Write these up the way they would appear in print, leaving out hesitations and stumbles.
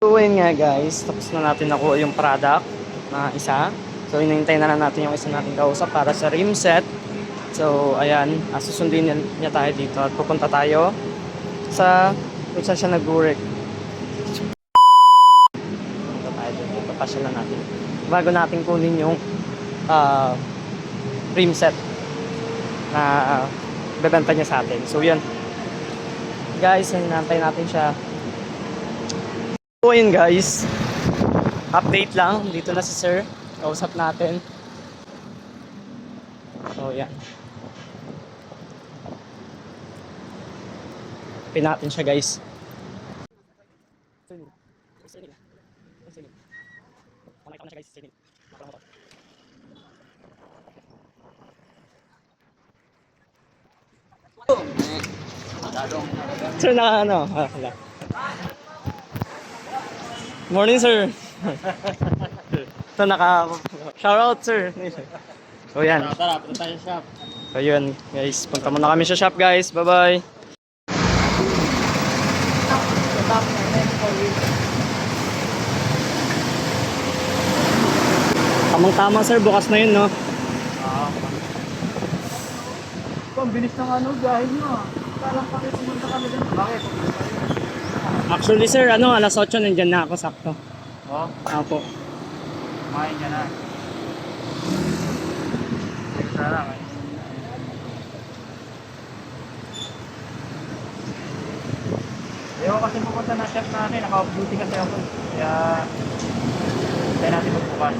So yun nga guys, tapos na natin nakuha yung product na isa. So inintay na lang natin yung isa nating kausap para sa rim set. So ayan, susundin niya tayo dito at pupunta tayo sa kung saan siya nag-work. Pupunta tayo dito, papasya lang natin. Bago natin kunin yung rim set na bebenta niya sa atin. So yun. Guys, hinantay natin siya. So yun guys, update lang, dito na si sir, kausap natin. So yan, pin natin siya guys. Sir na ano, wala. Morning sir. So shout out sir. So yan. Tara, punta tayo sa shop. So yun guys, punta muna kami sa shop guys. Bye bye. Tamang-tama sir, bukas na yun no. Ang bilis ng ano, dahil nyo ah. Parang pakisumunta kami din. Bakit? Actually sir, alas 8 nandyan na ako sakto. Oo, Apo. kumain ka na. Sana kayo. Ayaw kasi pupunta na chef natin, naka-off-duty kasi ako. Kaya, tayo natin magbukas.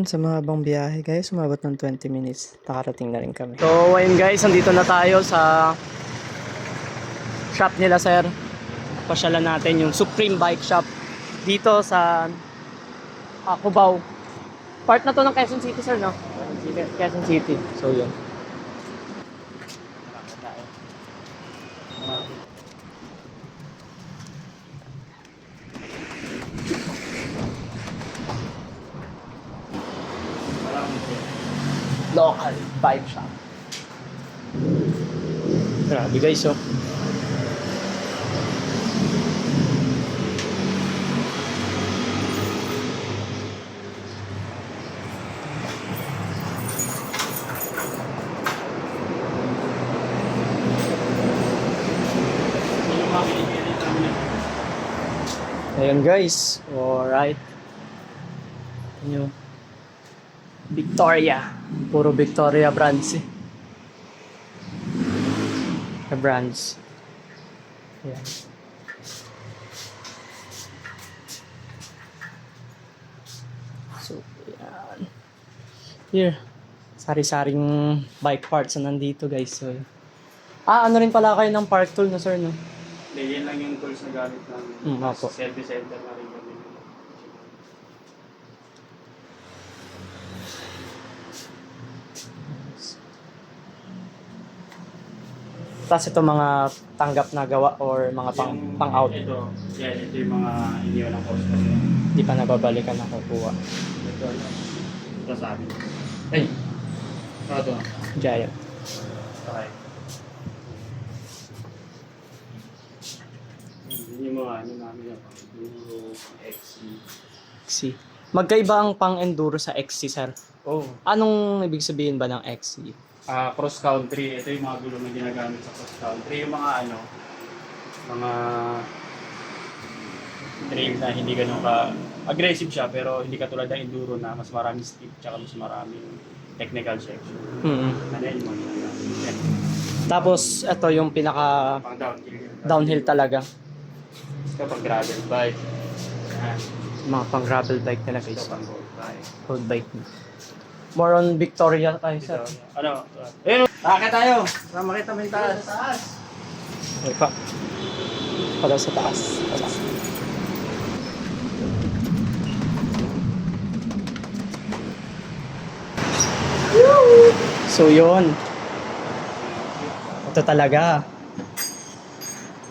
Sa mahabang biyahe guys, umabot ng 20 minutes. Nakarating na rin kami. So ayun guys, andito na tayo sa shop nila sir. Pasyalan natin yung Supreme Bike Shop dito sa Cubao. Part na to ng Quezon City sir, no? Quezon City. So yun. Local bike shop. Grabe guys, oh. Ayan guys, alright. Yun. Victoria. Puro Victoria brands eh. The brands. Ayan. So, ayan. Here. Sari-saring bike parts na nandito guys. So, ano rin pala kayo ng park tool no sir, no? Hindi, yan lang yung tools na gamit namin. Opo. Service center na rin kami. Tapos ito mga tanggap na gawa or mga pang-out. Ito yung mga iniwan ng customer. Di pa nababalikan na kukuha. Ito sa amin. Ay! Ito. Giant. Okay. Yung mga ano namin yung Enduro, XC. XC. Magkaiba ang pang-enduro sa XC, sir. Oh. Anong ibig sabihin ba ng XC? Cross country. Ito yung mga gulong na ginagamit sa cross country. Yung mga ano, mga trail na hindi ganun ka aggressive siya pero hindi katulad ng enduro na mas maraming steep tsaka mas maraming technical section. Ano yun mo ginagamit. Tapos ito yung pinaka Pang downhill. downhill talaga. Ito pang gravel bike. Yan. Mga pang gravel bike nila Ito guys. pang road bike. Road bike. More on Victoria tayo, sir. Ano? Ayun! Nakakita tayo! Para makita mo yung taas. Okay pa. Pala sa taas. Pala. So yun. Ito talaga.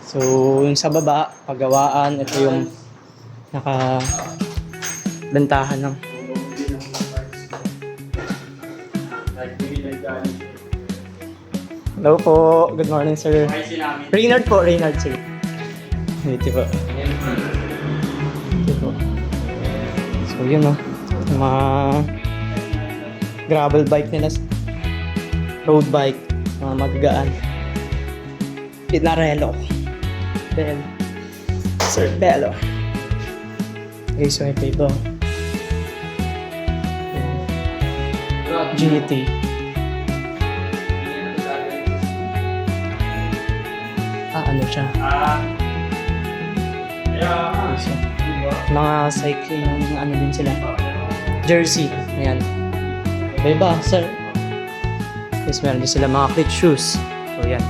So yung sa baba, paggawaan, ito yung nakabentahan ng Hello po. Good morning, sir. Reynard po. Reynard, sir. Dito po. Dito po. So, yun o. Yung mga gravel bike nila. Road bike. Mga magagaan. Pinarello. Then, Sir Bello. Okay, so ito ito. GT. Ano siya? So, mga cycling, ano din sila. Jersey. Ayan. Iba, sir. Yes, meron din sila mga clit shoes. So, yan.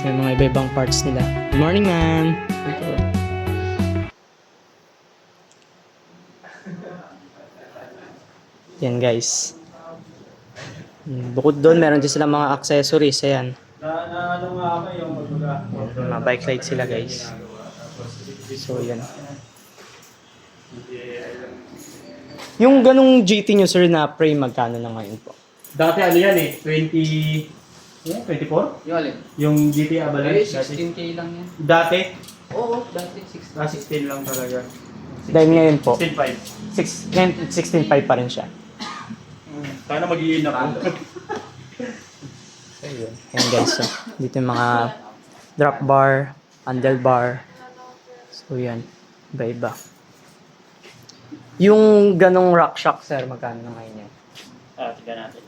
Yung mga iba-ibang parts nila. Good morning, ma'am. Yan, guys. Bukod doon, meron din sila mga accessories. Ayan. Ano nga ako yung Mga bike light sila, guys. So, yan. Yung ganong GT nyo, sir, na frame, magkano na ngayon po? Dati ano yan eh, 24? Yung alin? Yung GT Avalanche. 16K lang yan. Dati? Oo, dati 16. 16 lang talaga. Dahil ngayon po, 16.5. 16.5 pa rin siya. Sana mag-iin ako. So, yun. Ayan, guys. So, dito yung mga drop bar, handlebar. So, yan. Iba-iba. Yung ganong rock shock, sir, magkano na ngayon yan? Tignan natin.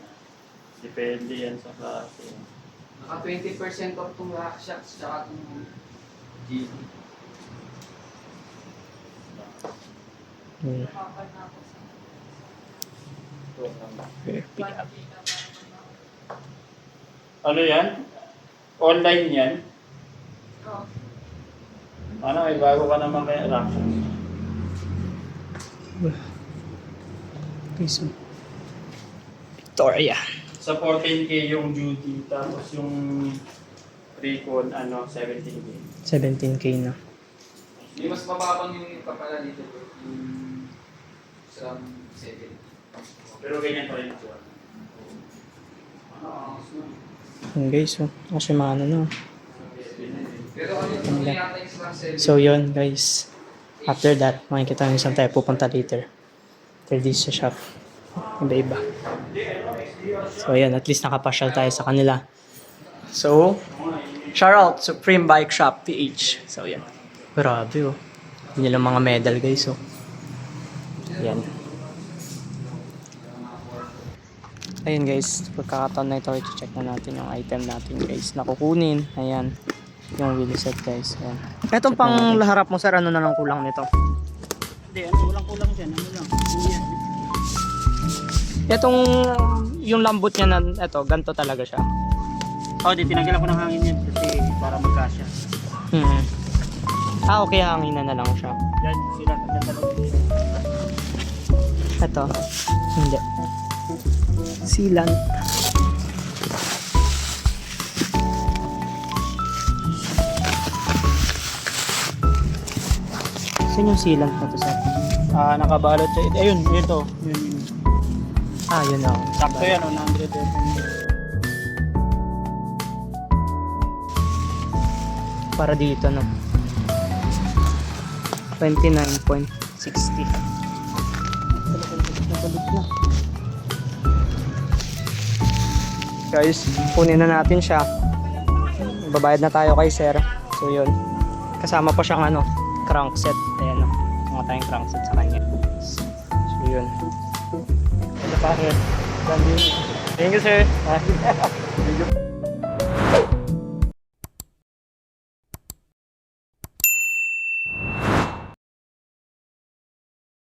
Depende yan sa klase. Naka 20% off itong rock shocks tsaka itong GT. Hmm. Pick up. Ano yan? Online yan? Oo. Ano, may bago ka naman kaya Rockshocks. Okay, so Victoria. Sa 14K yung duty, tapos yung recon, 17K. 17K na. Hindi mas mababang yung papala dito. Yung sa 7. Pero ganyan pa rin ito. Yun, guys. So, kasi mga ano na. Pero ano yung yata yung sa 7? So, yun, guys. After that, makikita nyo saan tayo pupunta later. After this sa shop. Iba-iba. So, ayan. At least nakapasyal tayo sa kanila. So, shout out Supreme Bike Shop PH. So, ayan. Grabe, oh. Yun nilang mga medal, guys, oh. Ayan. Ayun, guys. Pagkakataon na ito, i-check na natin yung item natin, guys. Nakukunin. Ayan. Yung wheel set, guys. Ayan. Etong pang harap mo, sir, ano na lang kulang nito? Hindi, kulang dyan. Ano lang? Etong, yung lambot niya na, eto, ganito talaga siya. Di tinanggalan ko ng hangin yan kasi para magkasya. Okay, hanginan na lang siya. Yan, sila. Eto, hindi. Sealant. Saan yung sealant na to, sir? Nakabalot siya. Ayun, ito. Yun. Yun na. Sakto yan, 100. Para dito, no? 29.60. Guys, kunin na natin siya. Babayad na tayo kay sir. So yun. Kasama pa siyang crankset. Ayan, no? Mga tayong crankset sa kanya. So yun. Ito pa rin. Thank you, sir.